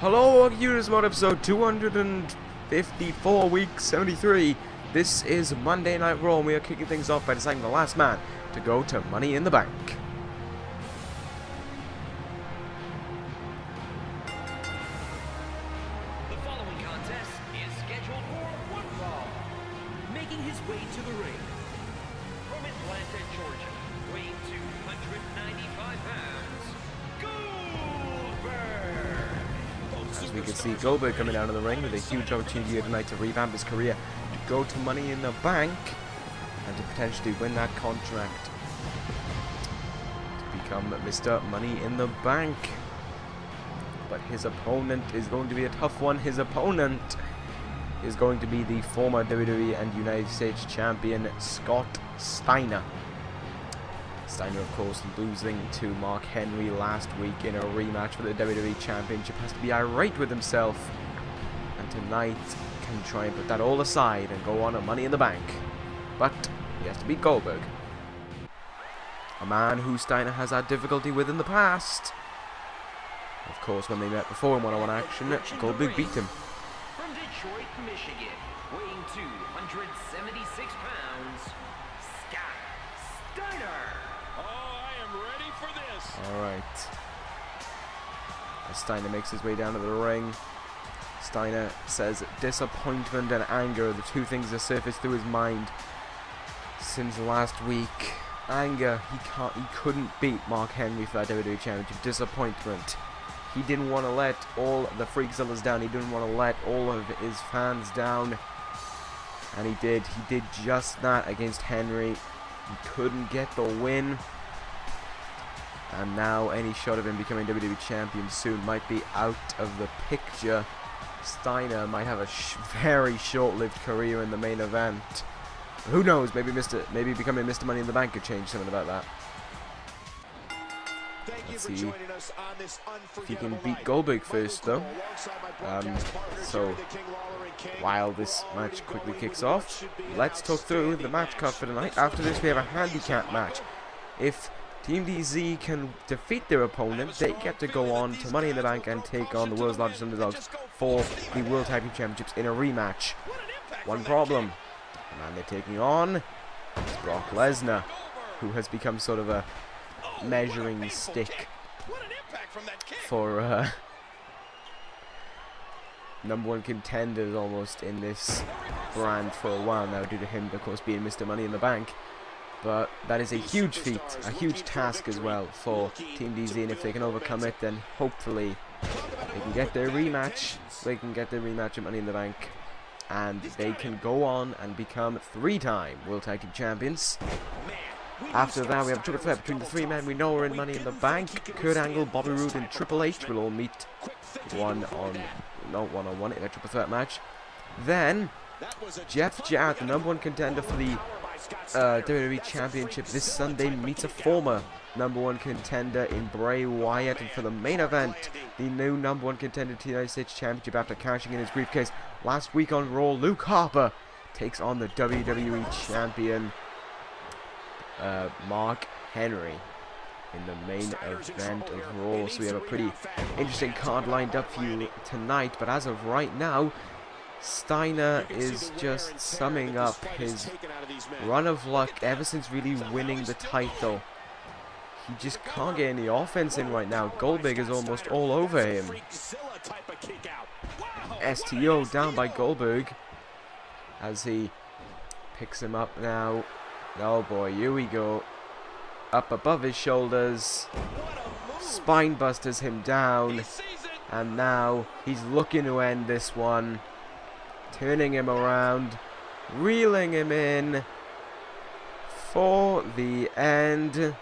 Hello, Units Mod episode 254, week 73. This is Monday Night Raw, and we are kicking things off by deciding the last man to go to Money in the Bank. The following contest is scheduled for one fall. Making his way to the ring from Atlanta, Georgia, weighing 295 pounds, Goldberg. As we can see, Goldberg coming out of the ring with a huge opportunity here tonight to revamp his career, to go to Money in the Bank, and to potentially win that contract to become Mr. Money in the Bank. But his opponent is going to be a tough one. His opponent is going to be the former WWE and United States champion, Scott Steiner. Steiner, of course, losing to Mark Henry last week in a rematch for the WWE Championship, has to be irate with himself, and tonight can try and put that all aside and go on a Money in the Bank. But he has to beat Goldberg, a man who Steiner has had difficulty with in the past. Of course, when they met before in one-on-one action, Goldberg beat him. From Detroit, Michigan, weighing 276 pounds, Scott Steiner. Alright. As Steiner makes his way down to the ring, Steiner says disappointment and anger, the two things that surface through his mind since last week. Anger, he couldn't beat Mark Henry for that WWE Championship. Disappointment, he didn't want to let all the Freakzillas down, he didn't want to let all of his fans down, and he did just that against Henry. He couldn't get the win. And now any shot of him becoming WWE Champion soon might be out of the picture. Steiner might have a very short-lived career in the main event. But who knows? Maybe becoming Mr. Money in the Bank could change something about that. Let's see if he can beat Goldberg first, though. So while this match quickly kicks off, let's talk through the match card for tonight. After this, we have a handicap match. If Team DZ can defeat their opponent, they get to go on to Money in the Bank and take on the world's largest underdogs for the World Tag Team Championships in a rematch. One problem, the man they're taking on is Brock Lesnar, who has become sort of a measuring stick for #1 contenders almost in this brand for a while now, due to him, of course, being Mr. Money in the Bank. But that is a huge feat, a huge task as well for Team DZ, and if they can overcome it, then hopefully they can get their rematch. They can get their rematch at Money in the Bank, and they can go on and become 3-time World Tag Team Champions. After that, we have a triple threat between the three men we know are in Money in the Bank. Kurt Angle, Bobby Roode, and Triple H will all meet one-on-one in a triple threat match. Then Jeff Jarrett, the #1 contender for the WWE Championship this Sunday, meets a former #1 contender in Bray, Wyatt, and for the main event, the new #1 contender to the United States Championship after cashing in his briefcase last week on Raw, Luke Harper takes on the WWE Champion Mark Henry in the main event of Raw. So we have a pretty interesting card lined up for you tonight, but as of right now, Steiner is just summing up his run of luck ever since really winning the title. He just can't get any offense in right now. Goldberg is almost all over him. STO down by Goldberg as he picks him up now. Oh boy, here we go. Up above his shoulders. Spine busters him down. And now he's looking to end this one. Turning him around, reeling him in for the end.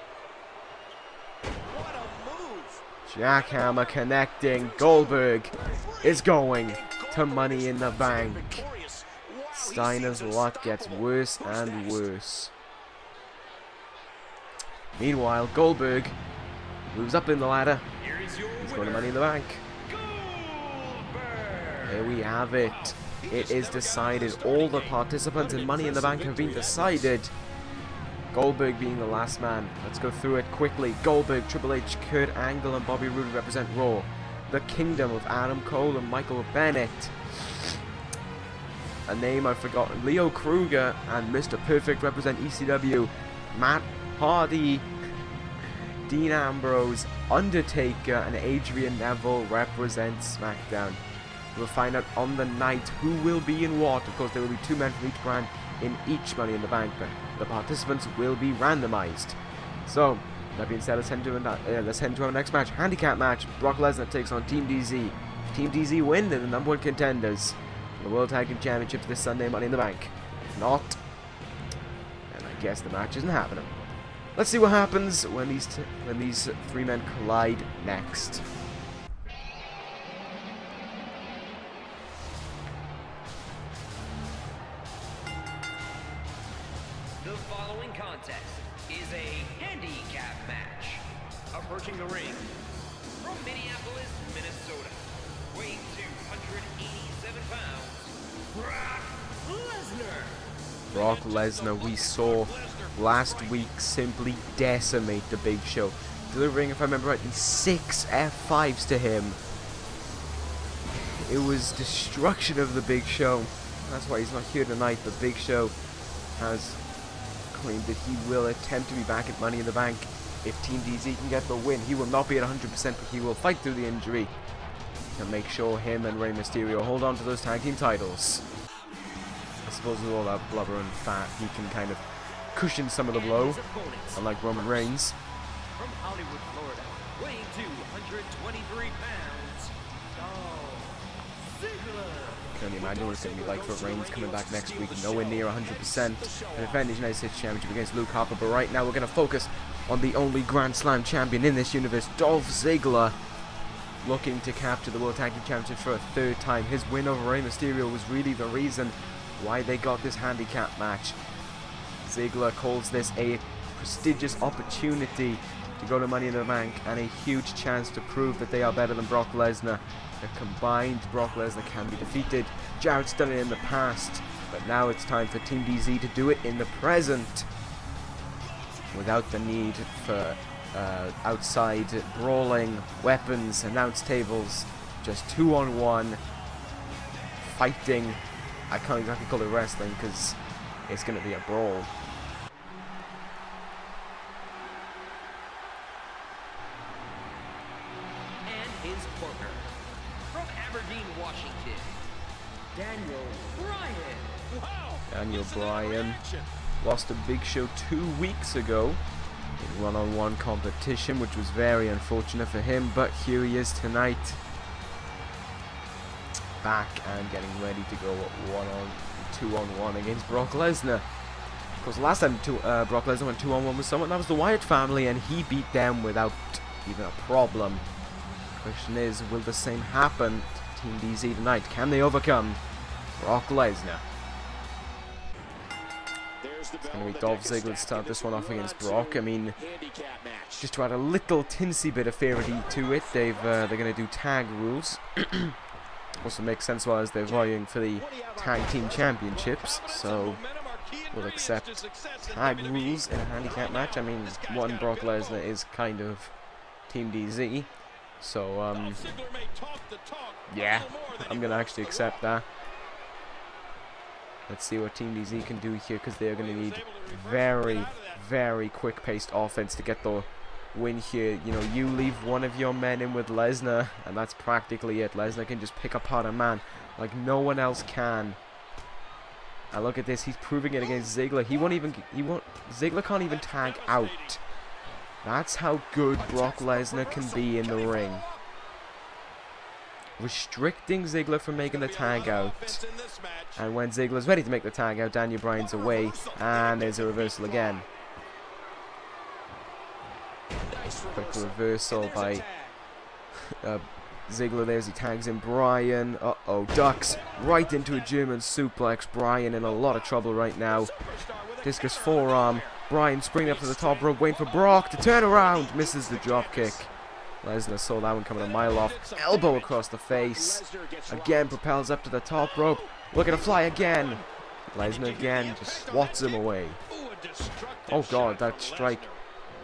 Jackhammer connecting. Goldberg is going to Money in the Bank. Steiner's luck gets worse and worse. Meanwhile, Goldberg moves up in the ladder. He's going to Money in the Bank. There we have it. It is decided. All the participants in Money in the Bank have been decided. Goldberg being the last man. Let's go through it quickly. Goldberg, Triple H, Kurt Angle, and Bobby Roode represent Raw. the kingdom of Adam Cole and Michael Bennett. A name I've forgotten. Leo Kruger and Mr. Perfect represent ECW. Matt Hardy, Dean Ambrose, Undertaker, and Adrian Neville represent SmackDown. We'll find out on the night who will be in what. Of course, there will be 2 men from each brand in each Money in the Bank, but the participants will be randomized. So, that being said, let's head to our next match. Handicap match. Brock Lesnar takes on Team DZ. If Team DZ win, they're the #1 contenders for the World Tag Team Championships this Sunday, Money in the Bank. If not, then I guess the match isn't happening. Let's see what happens when these 3 men collide next. The following contest is a handicap match. Approaching the ring from Minneapolis, Minnesota, weighing 287 pounds, Brock Lesnar. Brock Lesnar, we saw last week simply decimate the Big Show, delivering, if I remember rightly, 6 F5s to him. It was destruction of the Big Show. That's why he's not here tonight. The Big Show has claimed that he will attempt to be back at Money in the Bank if Team DZ can get the win. He will not be at 100%, but he will fight through the injury to make sure him and Rey Mysterio hold on to those tag team titles. I suppose with all that blubber and fat, he can kind of cushion some of the blow, unlike Roman Reigns. From Hollywood, Florida, weighing 223 pounds, I can only imagine what it's going to be like for Reigns coming back next week, nowhere near 100%, and defending his United States Championship against Luke Harper. But right now we're going to focus on the only Grand Slam champion in this universe, Dolph Ziggler, looking to capture the World Tag Team Championship for a 3rd time. His win over Rey Mysterio was really the reason why they got this handicap match. Ziggler calls this a prestigious opportunity to go to Money in the Bank and a huge chance to prove that they are better than Brock Lesnar. A combined Brock Lesnar can be defeated. Jarrett's done it in the past, but now it's time for Team DZ to do it in the present, without the need for outside brawling, weapons, announce tables. Just 2-on-1 fighting. I can't exactly call it wrestling because it's going to be a brawl. and his partner, from Aberdeen, Washington, Daniel Bryan. Daniel Bryan lost a Big Show 2 weeks ago in one-on-one competition, which was very unfortunate for him, but here he is tonight, back and getting ready to go 2-on-1 against Brock Lesnar. Of course, last time Brock Lesnar went 2-on-1 with someone, that was the Wyatt family, and he beat them without even a problem. The question is, will the same happen to Team DZ tonight? Can they overcome Brock Lesnar? It's going to be Dolph Ziggler to start this one off against Brock. I mean, just to add a little tinsy bit of fairity to it, they're going to do tag rules. Also makes sense as they're vying for the tag team championships, so we'll accept tag rules in a handicap match. I mean, one Brock Lesnar is kind of Team DZ, so yeah, I'm gonna actually accept that. Let's see what Team DZ can do here, because they're going to need very, very quick-paced offense to get the win here. You know, you leave one of your men in with Lesnar, and that's practically it. Lesnar can just pick apart a man like no one else can. And look at this, he's proving it against Ziggler. Ziggler can't even tag out. That's how good Brock Lesnar can be in the ring. Restricting Ziggler from making the tag out, and when Ziggler's ready to make the tag out, Daniel Bryan's away, and there's a reversal again. Quick reversal by Ziggler there as he tags in Bryan. Ducks right into a German suplex. Bryan in a lot of trouble right now. Discus forearm. Bryan springing up to the top rope, waiting for Brock to turn around. Misses the drop kick. Lesnar saw that one coming a mile off. Elbow across the face. Again propels up to the top rope. Looking to fly again. Lesnar again just swats him away. Oh god, that strike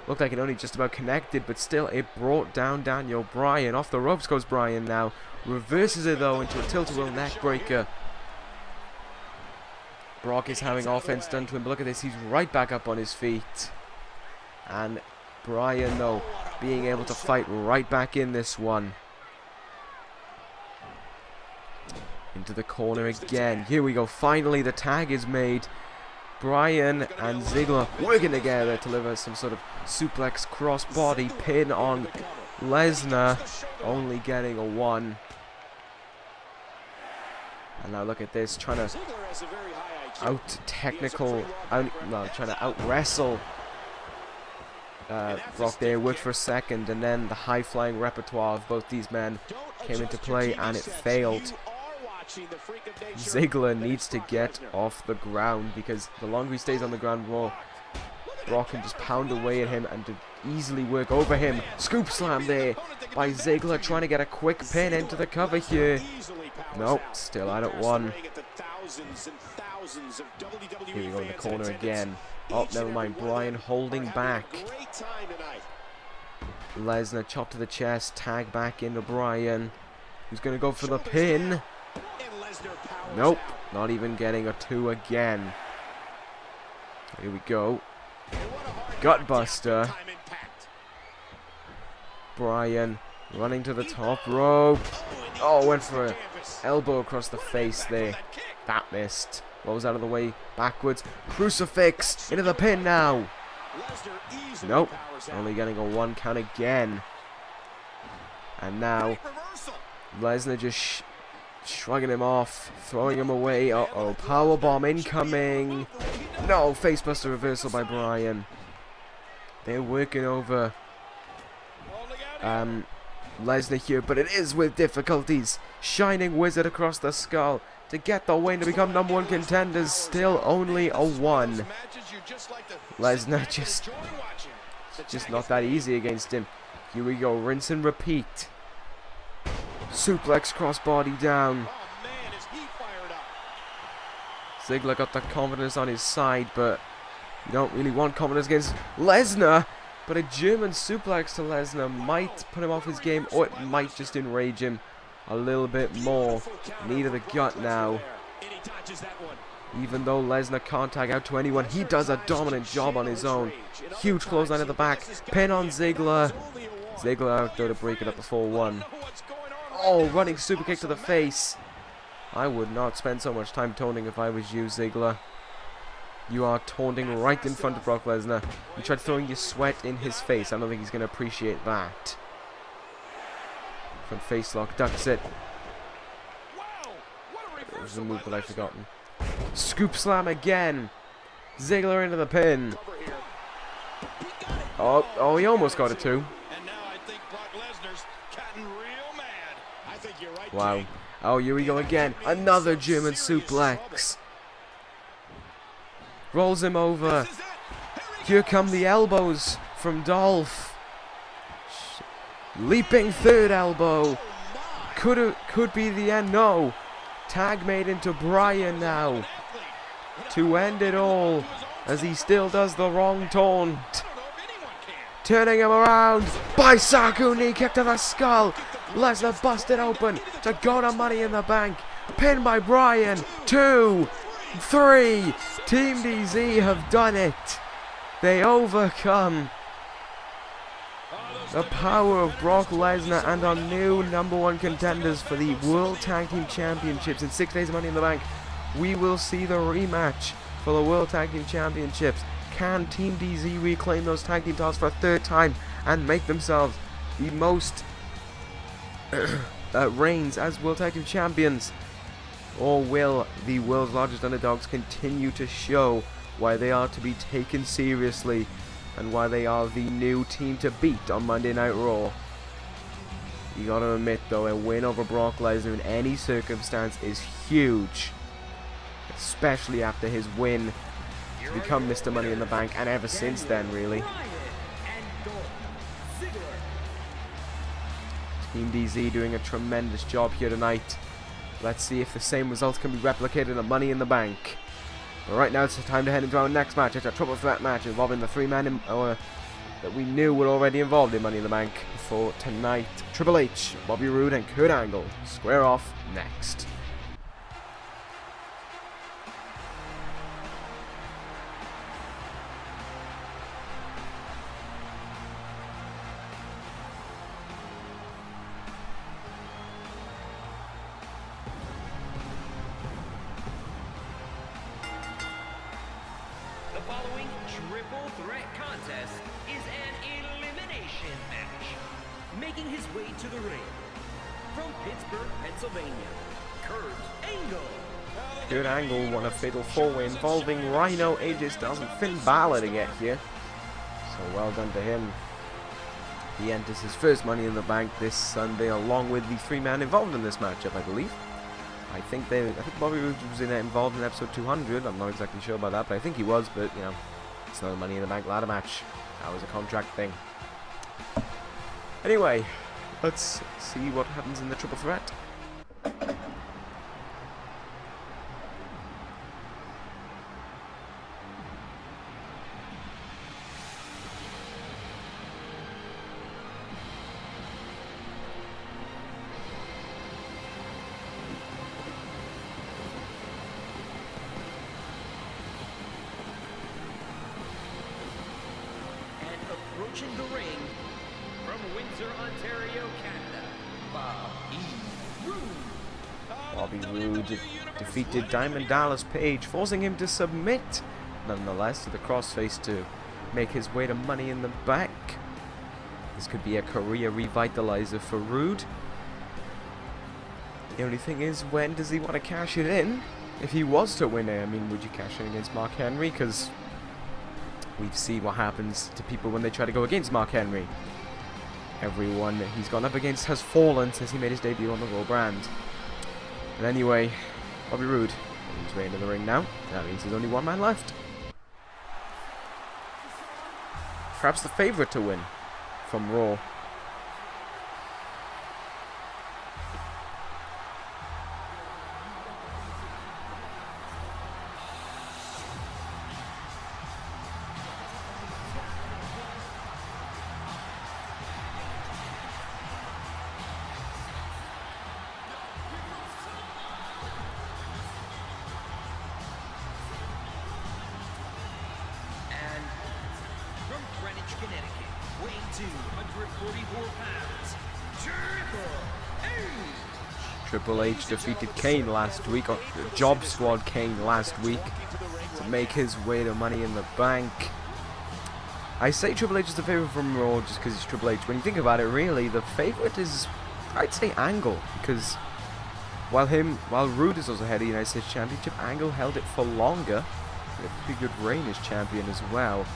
Looked like it only just about connected, but still it brought down Daniel Bryan. Off the ropes goes Bryan now. Reverses it though into a tilt-a-whirl neck breaker. Brock is having offense done to him, but look at this, he's right back up on his feet. And Bryan though, being able to fight right back in this one. Into the corner again. Here we go, finally the tag is made. Bryan and Ziggler working together to deliver some sort of suplex crossbody pin on Lesnar, only getting a 1. And now look at this, trying to trying to out wrestle Brock there. Worked for a second, and then the high flying repertoire of both these men came into play, and it failed. Ziggler needs to get off the ground, because the longer he stays on the ground, Brock can just pound away at him and to easily work over him. Scoop slam there by Ziggler, trying to get a quick pin into the cover here. Nope, still out at 1. Here we go in the corner again. Oh, never mind. Bryan holding back. Lesnar chop to the chest, tag back into Bryan, who's going to go for the pin. Nope, not even getting a 2 again. Here we go. Gutbuster. Bryan running to the top rope. Oh, went for an elbow across the face there. That missed. Rolls out of the way backwards. Crucifix into the pin now. Nope, only getting a 1 count again. And now Lesnar just shrugging him off, throwing him away. Uh-oh, powerbomb incoming. No, facebuster reversal by Bryan. They're working over Lesnar here, but it is with difficulties. Shining Wizard across the skull to get the win to become #1 contenders. Still only a 1. Lesnar just not that easy against him. Here we go, rinse and repeat. Suplex crossbody down. Ziggler got the confidence on his side, but you don't really want confidence against Lesnar. But a German suplex to Lesnar might put him off his game, or it might just enrage him a little bit more. Knee to the gut now. Even though Lesnar can't tag out to anyone, he does a dominant job on his own. Huge clothesline at the back. Pin on Ziggler. Ziggler out there to break it up before 1. Oh, running super kick to the face. I would not spend so much time taunting if I was you, Ziggler. You are taunting right in front of Brock Lesnar. You tried throwing your sweat in his face. I don't think he's going to appreciate that. Front face lock, ducks it. There's a move that I've forgotten. Scoop slam again. Ziggler into the pin. Oh, he almost got it too. Wow. Oh, here we go again. Another German suplex. Rolls him over. Here come the elbows from Dolph. Leaping third elbow. Could be the end. No. Tag made into Bryan now. To end it all, as he still does the wrong taunt. Turning him around. Baisaku knee kick to the skull. Lesnar busted open to go to Money in the Bank. Pinned by Bryan. 2, 3. Team DZ have done it. They overcome the power of Brock Lesnar and our new #1 contenders for the World Tag Team Championships. In 6 days of Money in the Bank, we will see the rematch for the World Tag Team Championships. Can Team DZ reclaim those tag team titles for a 3rd time and make themselves the most reigns as World Tag Team Champions? Or will the world's largest underdogs continue to show why they are to be taken seriously and why they are the new team to beat on Monday Night Raw? You gotta admit though, a win over Brock Lesnar in any circumstance is huge, especially after his win to become Mr. Money in the Bank, and ever since then really. Team DZ doing a tremendous job here tonight. Let's see if the same results can be replicated at Money in the Bank. But right now it's time to head into our next match. It's a triple threat match involving the 3-man that we knew were already involved in Money in the Bank for tonight. Triple H, Bobby Roode, and Kurt Angle square off next. The following triple threat contest is an elimination match. Making his way to the ring from Pittsburgh, Pennsylvania, Kurt Angle. Kurt Angle won a fatal 4-way involving Rhino, AJ Styles, and Finn Balor to get here. So well done to him. He enters his first Money in the Bank this Sunday, along with the 3-man involved in this matchup, I believe. I think Bobby Roode was involved in episode 200. I'm not exactly sure about that, but I think he was. But you know, it's not a Money in the Bank ladder match. That was a contract thing. Anyway, let's see what happens in the triple threat. Approaching the ring from Windsor, Ontario, Canada, Bobby Roode defeated Diamond Dallas Page, forcing him to submit, nonetheless, to the crossface to make his way to Money in the Bank. This could be a career revitalizer for Roode. The only thing is, when does he want to cash it in? If he was to win it, I mean, would you cash it against Mark Henry? Because we've seen what happens to people when they try to go against Mark Henry. Everyone he's gone up against has fallen since he made his debut on the Raw brand. But anyway, Bobby Roode on his way into the ring now. That means there's only one man left. Perhaps the favourite to win from Raw. Connecticut, weighing 244 pounds, Triple H. Triple H defeated Kane last week, or Job Squad Kane last week, to make his way to Money in the Bank. I say Triple H is the favourite from Raw just because it's Triple H. When you think about it, really, the favourite is, I'd say, Angle, because while Roode is also head of the United States Championship, Angle held it for longer. He had a pretty good reign as champion as well.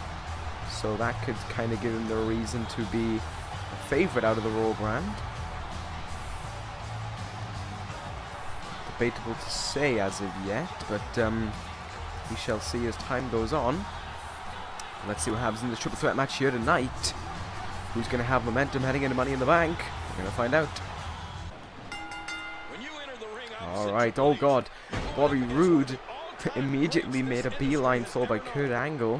So that could kind of give him the reason to be a favourite out of the Raw brand. Debatable to say as of yet, but we shall see as time goes on. Let's see what happens in the triple threat match here tonight. Who's going to have momentum heading into Money in the Bank? We're going to find out. Alright, oh god. Bobby Roode immediately made a beeline for by Kurt Angle.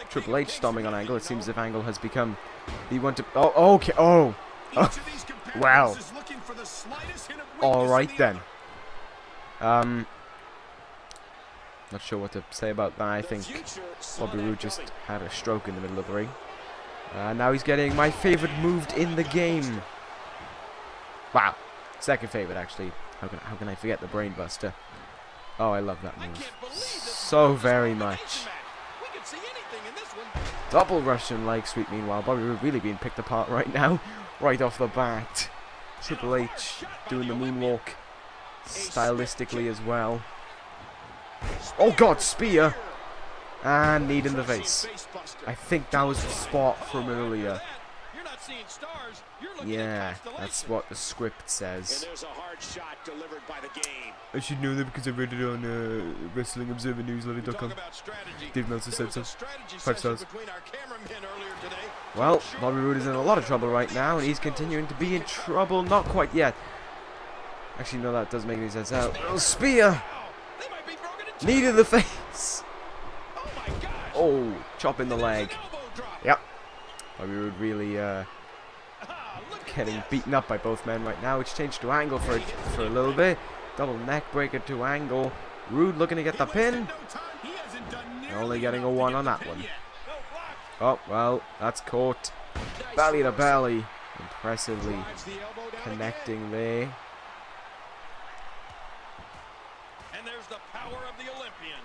Triple H stomping on Angle. It seems as if Angle has become the one to... Oh, okay. Oh. Wow. Alright then. Not sure what to say about that. I think Bobby Roode just had a stroke in the middle of the ring. Now he's getting my favorite move in the game. Wow. Second favorite, actually. How can I forget the Brain Buster? Oh, I love that move so very much. Double Russian leg sweep. Meanwhile, Bobby Roode really being picked apart right now, right off the bat. Triple H doing the moonwalk stylistically as well. Oh god, spear! And knee in the face. I think that was the spot from earlier. Yeah, that's what the script says. I should know that because I read it on WrestlingObserverNewsletter.com. Dave Meltzer said so. 5 stars. Well, Bobby Roode is in a lot of trouble right now, and he's continuing to be in trouble. Not quite yet. Actually, no, that doesn't make any sense. Oh, spear! Knee to the face! Oh, chop in the leg. Yep. Bobby Roode really getting beaten up by both men right now. It's changed to Angle for a little bit. Double neck breaker to Angle. Roode looking to get the pin. Only getting a 1 on that one. Oh, well, that's caught. Belly to belly. Impressively connecting there. And there's the power of the Olympian.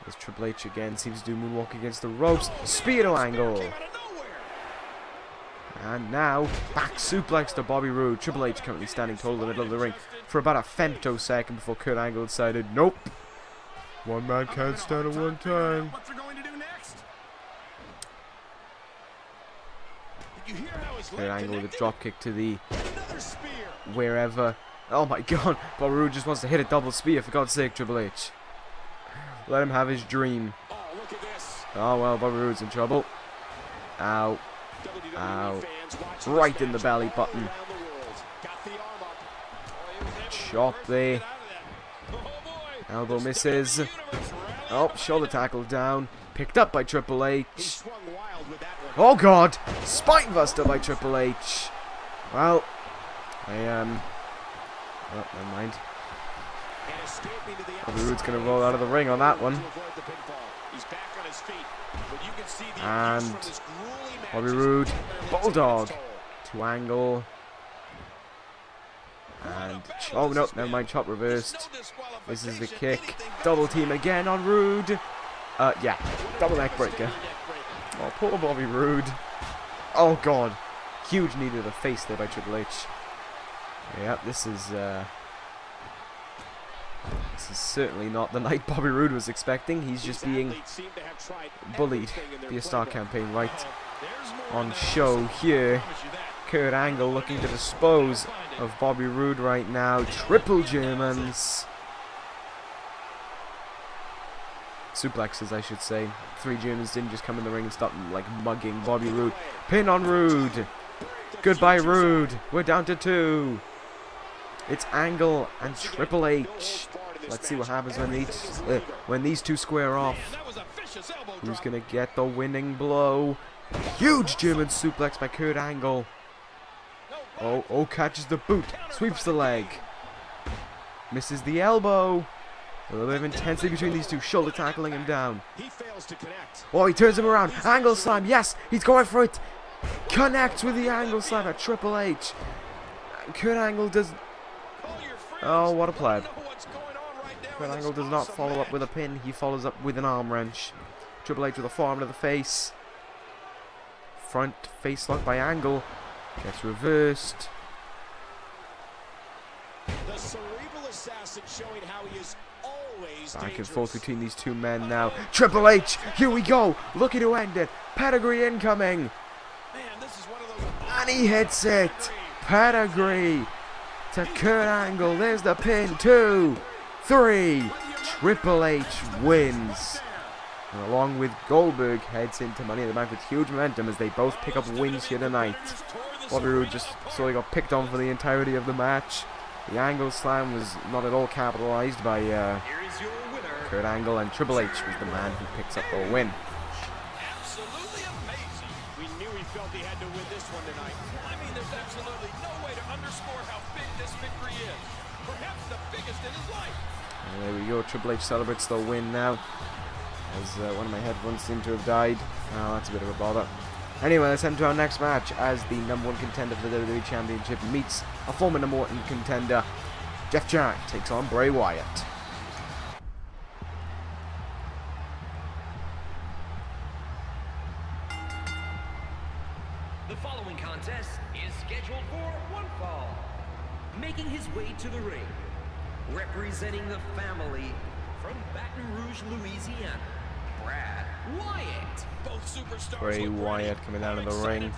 As Triple H again seems to do moonwalk against the ropes. Spear to Angle. And now, back suplex to Bobby Roode. Triple H currently standing tall in the middle of the ring for about a femtosecond before Kurt Angle decided, nope. One man can't stand at one time. What they're going to do next? Kurt Angle with a dropkick to the wherever. Oh my god, Bobby Roode just wants to hit a double spear, for God's sake, Triple H. Let him have his dream. Oh well, Bobby Roode's in trouble. Ow. Ow. Right in the belly button. Chop there. Elbow misses. Oh, shoulder tackle down. Picked up by Triple H. Oh god! Spinebuster by Triple H. Well, oh, never mind. Bobby Roode's gonna roll out of the ring on that one. And Bobby Roode, Bulldog to Angle. And oh no, never mind, chop reversed. This is the kick. Double team again on Roode. Yeah, double neck breaker. Oh, poor Bobby Roode. Oh god, huge knee to the face there by Triple H. Yeah, this is certainly not the night Bobby Roode was expecting. He's just being bullied. Be a Star campaign right on show here. Kurt Angle looking to dispose of Bobby Roode right now. Triple Germans. Suplexes, I should say. 3 Germans didn't just come in the ring and start like mugging Bobby Roode. Pin on Roode. Goodbye Roode. We're down to 2. It's Angle and Triple H. Let's see what happens when these two square off. Who's gonna get the winning blow? Huge German suplex by Kurt Angle. Oh, catches the boot. Sweeps the leg. Misses the elbow. A little bit of intensity between these two. Shoulder tackling him down. Oh, he turns him around. Angle slam. Yes, he's going for it. Connects with the angle slam at Triple H. Kurt Angle does... Oh, what a pleb. Kurt Angle does not follow up with a pin. He follows up with an arm wrench. Triple H with a forearm to the face. Front face lock by Angle. Gets reversed. The cerebral assassin showing how he is always back and forth between these two men now. Triple H, here we go. Looking to end it. Pedigree incoming. Man, this is one of those... And he hits it. Pedigree to Kurt Angle. There's the pin. 2, 3. Triple H wins. And along with Goldberg, heads into Money in the Bank with huge momentum as they both pick up wins here tonight. Bobby Roode just sort of got picked on for the entirety of the match. The angle slam was not at all capitalized by Kurt Angle, and Triple H was the man who picks up the win. Absolutely amazing. We knew he felt he had to win this one tonight. I mean, there's absolutely no way to underscore how big this victory is. Perhaps the biggest in his life. And there we go. Triple H celebrates the win now. As one of my headphones seem to have died. Oh, that's a bit of a bother. Anyway, let's head to our next match as the #1 contender for the WWE Championship meets a former #1 contender. Jeff Jarrett takes on Bray Wyatt. The following contest is scheduled for one fall. Making his way to the ring, representing the family from Baton Rouge, Louisiana, Wyatt. Both superstars. Bray Wyatt coming out of the ring.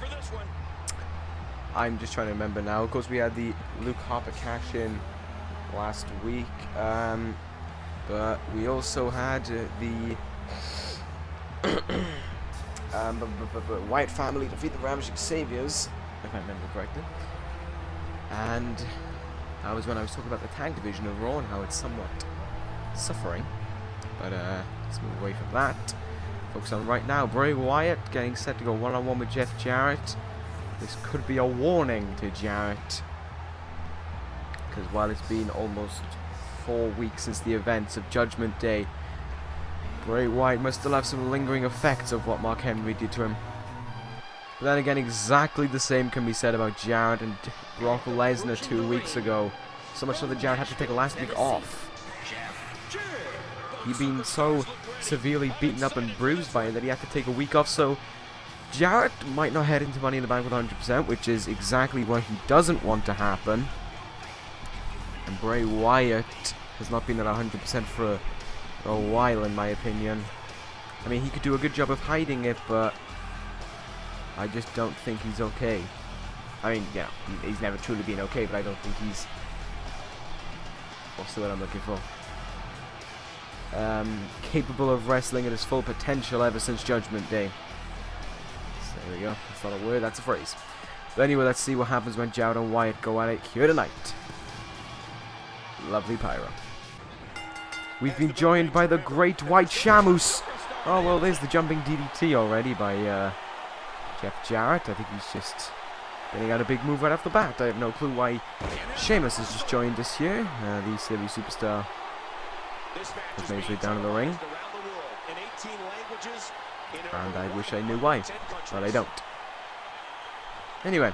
I'm just trying to remember now. Of course, we had the Luke Harper cash-in last week, but we also had the Wyatt family defeat the Ravishing Saviors, if I remember correctly. And that was when I was talking about the tag division of Raw and how it's somewhat suffering. But let's move away from that. Focus on right now. Bray Wyatt getting set to go one-on-one with Jeff Jarrett. This could be a warning to Jarrett, because while it's been almost 4 weeks since the events of Judgment Day, Bray Wyatt must still have some lingering effects of what Mark Henry did to him. But then again, exactly the same can be said about Jarrett and Brock Lesnar 2 weeks ago. So much so that Jarrett had to take last week off. He'd been so severely beaten up and bruised by it that he had to take a week off, so Jarrett might not head into Money in the Bank with 100%, which is exactly what he doesn't want to happen. And Bray Wyatt has not been at 100% for a while, in my opinion. I mean, he could do a good job of hiding it, but I just don't think he's okay. I mean, yeah, he's never truly been okay, but I don't think he's... What's the word I'm looking for? Capable of wrestling at his full potential ever since Judgment Day. So there we go. That's not a word, that's a phrase. But anyway, let's see what happens when Jarrett and Wyatt go at it here tonight. Lovely pyro. We've been joined by the Great White Shamus. Oh, well, there's the jumping DDT already by Jeff Jarrett. I think he's just getting out a big move right off the bat. I have no clue why Sheamus has just joined us here. The silly superstar has made his way down in the ring. And I wish I knew why, but I don't. Anyway,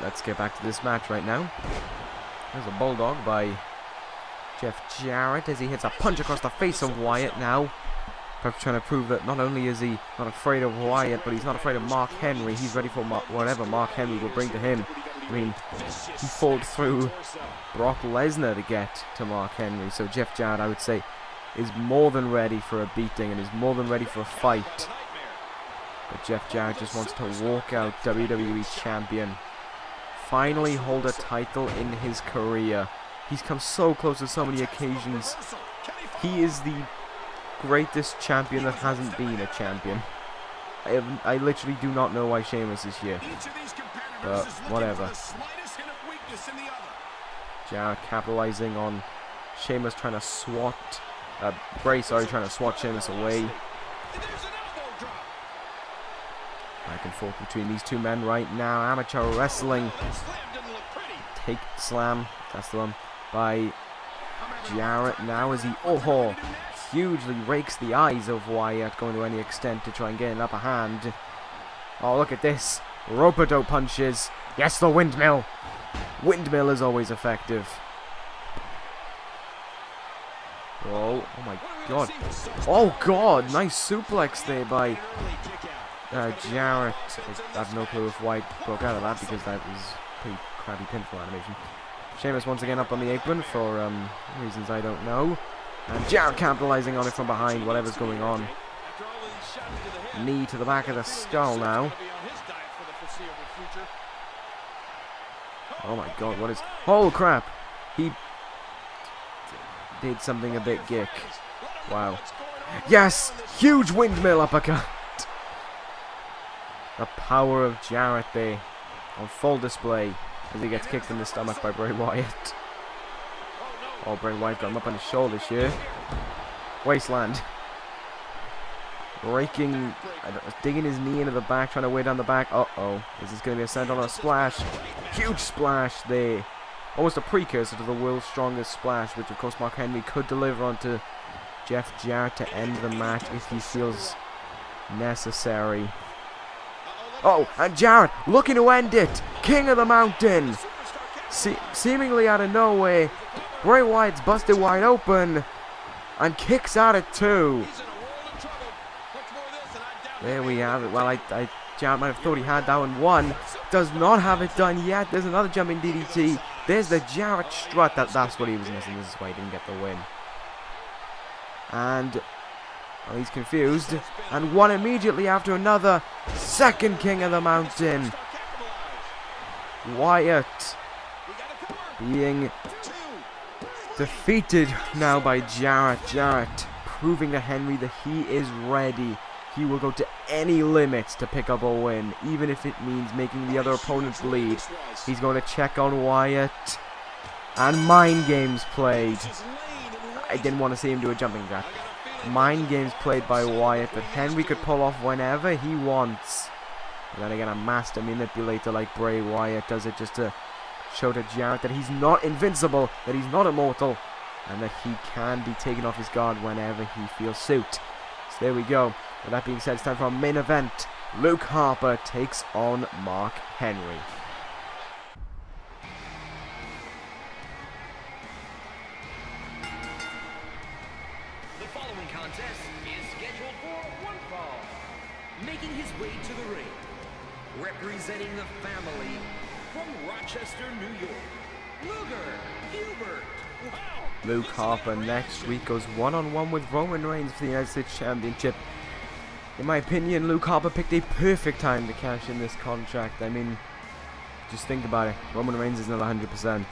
let's get back to this match right now. There's a bulldog by Jeff Jarrett as he hits a punch across the face of Wyatt now. Perhaps trying to prove that not only is he not afraid of Wyatt, but he's not afraid of Mark Henry. He's ready for whatever Mark Henry will bring to him. I mean, he fought through Brock Lesnar to get to Mark Henry. So Jeff Jarrett, I would say, is more than ready for a beating and is more than ready for a fight. But Jeff Jarrett just wants to walk out WWE champion. Finally hold a title in his career. He's come so close on so many occasions. He is the greatest champion that hasn't been a champion. I literally do not know why Sheamus is here. But whatever. Jarrett capitalizing on Sheamus trying to swat... Bray, sorry, trying to swat Sheamus away. Back and forth between these two men right now. Amateur wrestling. Take slam. That's the one. By Jarrett now as he hugely rakes the eyes of Wyatt, going to any extent to try and get an upper hand. Oh, look at this. Rope-a-dope punches. Yes, the windmill. Windmill is always effective. Oh my god. Oh god, nice suplex there by Jarrett. I have no clue if Wyatt broke out of that because that was pretty crappy pinfall animation. Sheamus once again up on the apron for reasons I don't know. And Jarrett capitalizing on it from behind, whatever's going on. Knee to the back of the skull now. Oh my god, what is... Oh crap! He did something a bit gick. Wow. Yes! Huge windmill uppercut! The power of Jarrett there on full display as he gets kicked in the stomach by Bray Wyatt. Oh, Bray Wyatt got him up on his shoulders here. Wasteland. Raking, digging his knee into the back, trying to weigh down the back. Uh-oh. Is this going to be a send-on or a splash? Huge splash there. Almost a precursor to the world's strongest splash, which of course Mark Henry could deliver onto Jeff Jarrett to end the match if he feels necessary. Oh, and Jarrett looking to end it. King of the Mountain. Seemingly out of nowhere, Bray Wyatt's busted wide open and kicks out at 2. There we have it. Well, Jarrett might have thought he had that one. Does not have it done yet. There's another jumping DDT. There's the Jarrett strut. That's what he was missing. This is why he didn't get the win. And well, he's confused. And one immediately after another. Second King of the Mountain. Wyatt being defeated now by Jarrett. Jarrett proving to Henry that he is ready. He will go to any limits to pick up a win, even if it means making the other opponent bleed. He's going to check on Wyatt. And mind games played. I didn't want to see him do a jumping jack. mind games played by Wyatt that Henry could pull off whenever he wants. And then again, a master manipulator like Bray Wyatt does it just to show to Jarrett that he's not invincible, that he's not immortal, and that he can be taken off his guard whenever he feels suit. So there we go. With that being said, it's time for our main event. Luke Harper takes on Mark Henry. The following contest is scheduled for one fall. Making his way to the ring, representing the family from Rochester, New York, Luger Hubert. Wow. Luke Harper next week goes one-on-one with Roman Reigns for the United States Championship. In my opinion, Luke Harper picked a perfect time to cash in this contract. I mean, just think about it. Roman Reigns is not 100%.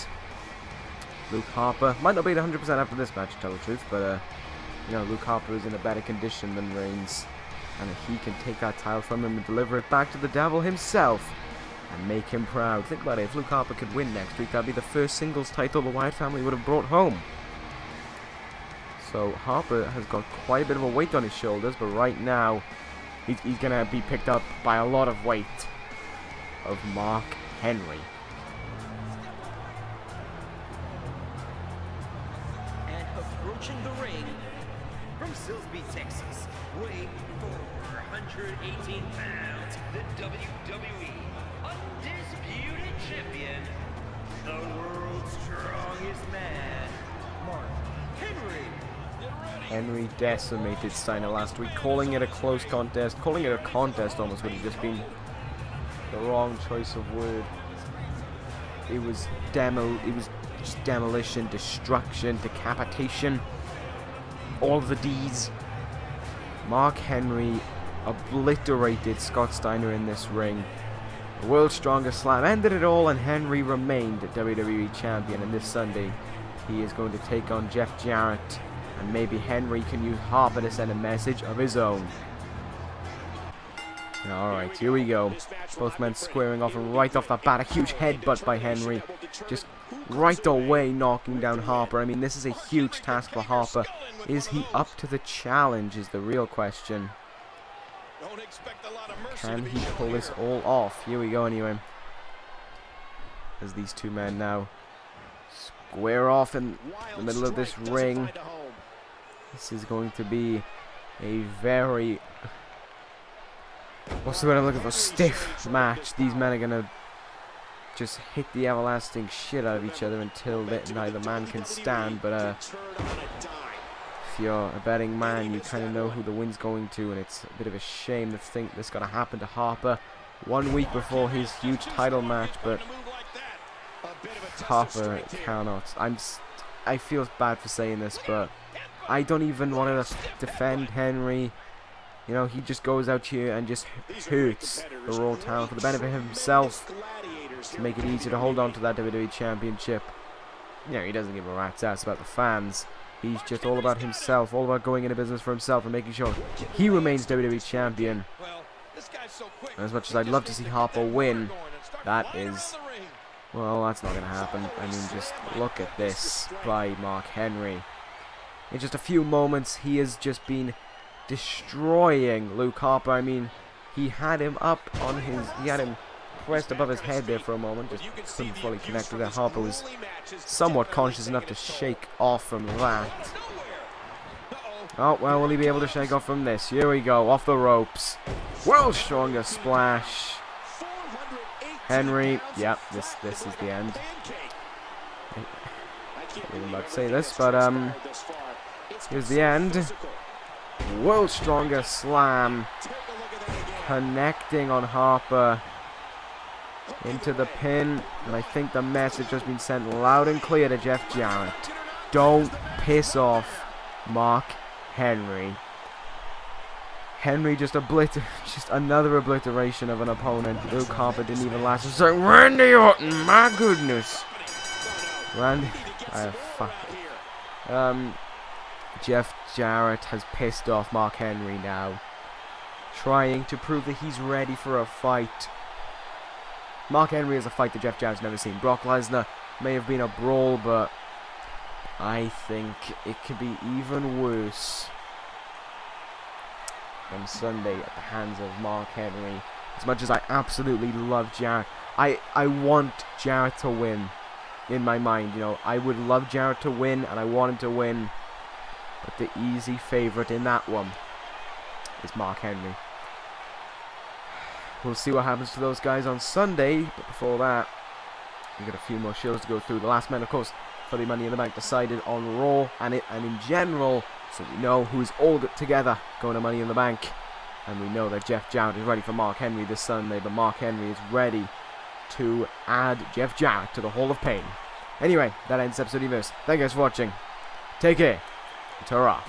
Luke Harper might not be at 100% after this match, to tell the truth, but you know, Luke Harper is in a better condition than Reigns, and he can take that title from him and deliver it back to the devil himself and make him proud. Think about it, if Luke Harper could win next week, that'd be the first singles title the Wyatt family would have brought home. So Harper has got quite a bit of a weight on his shoulders, but right now he's going to be picked up by a lot of weight of Mark Henry. And approaching the ring from Silsbee, Texas, weighing 418 pounds, the WWE Undisputed Champion, the world's strongest man, Mark Henry. Henry decimated Steiner last week, calling it a close contest. Calling it a contest almost would have just been the wrong choice of word. It was just demolition, destruction, decapitation, all of the D's. Mark Henry obliterated Scott Steiner in this ring. The World's Strongest Slam ended it all, and Henry remained WWE Champion. And this Sunday, he is going to take on Jeff Jarrett. And maybe Henry can use Harper to send a message of his own. Alright, here we go. Both men squaring off, and right off the bat, a huge headbutt by Henry. Just right away knocking down Harper. I mean, this is a huge task for Harper. Is he up to the challenge is the real question. Can he pull this all off? Here we go anyway. As these two men now square off in the middle of this ring. This is going to be a very, what's the word I'm looking for, stiff match. These men are going to just hit the everlasting shit out of each other until neither man can stand. But if you're a betting man, you kind of know who the win's going to, and it's a bit of a shame to think this is going to happen to Harper 1 week before his huge title match. But Harper cannot. I feel bad for saying this, but I don't even want to defend Henry. You know, he just goes out here and just hurts the Raw talent for the benefit of himself, to make it easier to hold on to that WWE Championship. You know, he doesn't give a rat's ass about the fans. He's just all about himself, all about going into business for himself and making sure he remains WWE Champion. And as much as I'd love to see Harper win, that is, well, that's not going to happen. I mean, just look at this by Mark Henry. In just a few moments, he has just been destroying Luke Harper. I mean, he had him up on his, he had him pressed above his head there for a moment, just couldn't fully connect with it. Harper was somewhat conscious enough to shake off from that. Oh, well, will he be able to shake off from this? Here we go, off the ropes. World's Strongest Splash. Henry, yep, this is the end. I wasn't about to say this, but here's the end. World's Strongest Slam. Connecting on Harper into the pin. And I think the message has been sent loud and clear to Jeff Jarrett. Don't piss off Mark Henry. Henry just another obliteration of an opponent. Luke Harper didn't even last a second. Randy Orton, my goodness. Randy, fuck it. Jeff Jarrett has pissed off Mark Henry now, trying to prove that he's ready for a fight. Mark Henry is a fight that Jeff Jarrett's never seen. Brock Lesnar may have been a brawl, but I think it could be even worse on Sunday at the hands of Mark Henry. As much as I absolutely love Jarrett, I want Jarrett to win in my mind. You know, I would love Jarrett to win, and I want him to win. But the easy favourite in that one is Mark Henry. We'll see what happens to those guys on Sunday, but before that, we've got a few more shows to go through. The last man, of course, for the Money in the Bank decided on Raw and in general, so we know who's all together going to Money in the Bank. And we know that Jeff Jarrett is ready for Mark Henry this Sunday, but Mark Henry is ready to add Jeff Jarrett to the Hall of Pain. Anyway, that ends episode of this. Thank you guys for watching. Take care. Ta-ra.